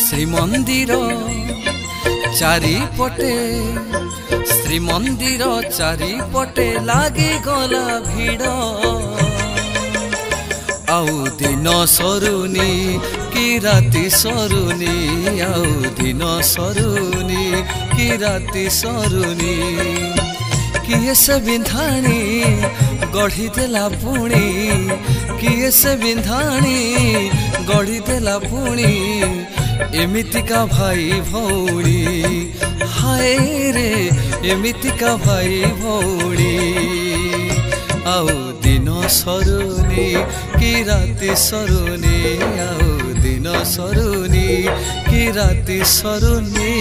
श्रीमंदिर चारिपटे श्रीमंदिर चारिपटे लागी गला भिड़ आउ दिन सरुनी कि राति सरुनी आउ दिन सरुनी कि राति सरुनी किए से बिंधाणी गढ़ी देला पुणी किए से बिंधाणी गढ़ी देला पुणी एमितिका भाई भौणी हाय रे एमितिका भाई भौणी आउ दिन सरुनी कि राति सरुनी आउ दिन सरुनी कि राति सरुनी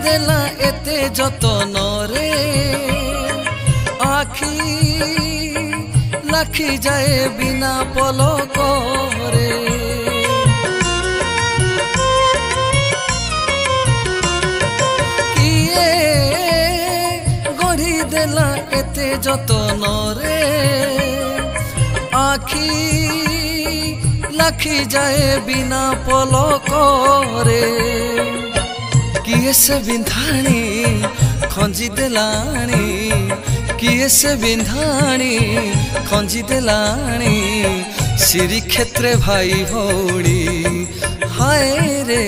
देला एते जतन रे आखी लाखी जाए बिना पलक रे किए गढ़ी देला एते जतन रे आखी लाखी जाए बिना पलक रे किए से बिंधाणी खंजी देलाणी किए से बिंधाणी खंजी देलाणी श्री क्षेत्र भाई भौणी हाय रे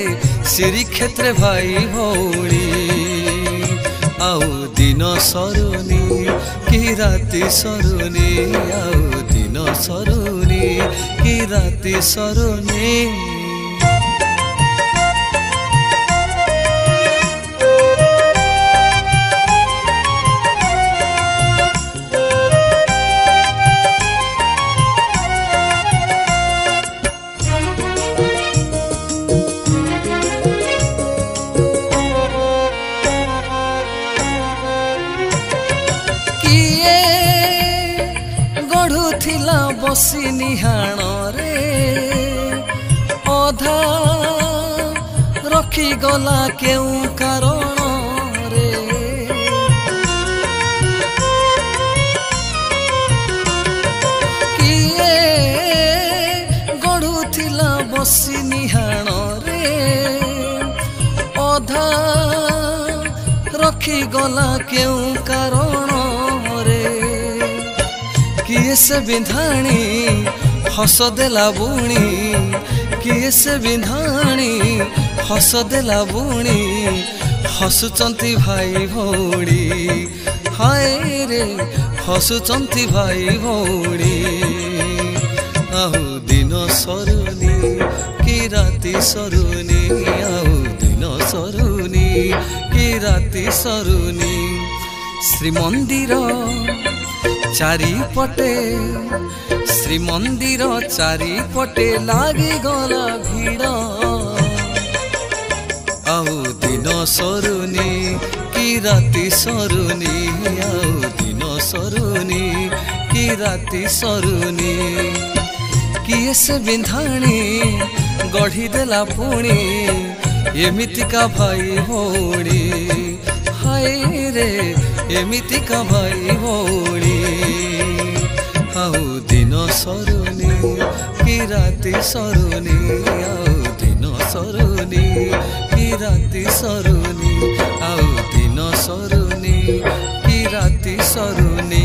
श्री क्षेत्र भाई भौणी आउ दिन सरुनी कि राति सरुनी आउ दिन सरुनी कि राति सरुनी गढ़ुथिला बसी निहाण रे अधा रखी गला केउ कारण रे किए गढ़ुथिला बसी निहाण रे अधा रखी गला केउ कारण रे किए से बिंधाणी हस देला बुणी किए से बिंधाणी हस देला बुणी हसुचंती भाई भौणी हाय रे हसुचंती भाई भौणी आउ दिन सरुनी कि राति सरुनी आउ दिन सरुनी कि राति सरुनी श्रीमंदिर चारिपटे श्रीमंदिर चारिपटे लागी गला भिड़ आउ दिन सरुनी कि राति सरुनी आउ दिन सरुनी कि राति सरुनी किए से बिंधाणी गढ़ी देला पुणी एमितिका भाई भौणी हाय रे एमितिका भाई भौणी आउ दिन सरुनी कि राति सरुनी आउ दिन सरुनी कि राति सरुनी आउ दिन सरुनी कि राति सरुनी।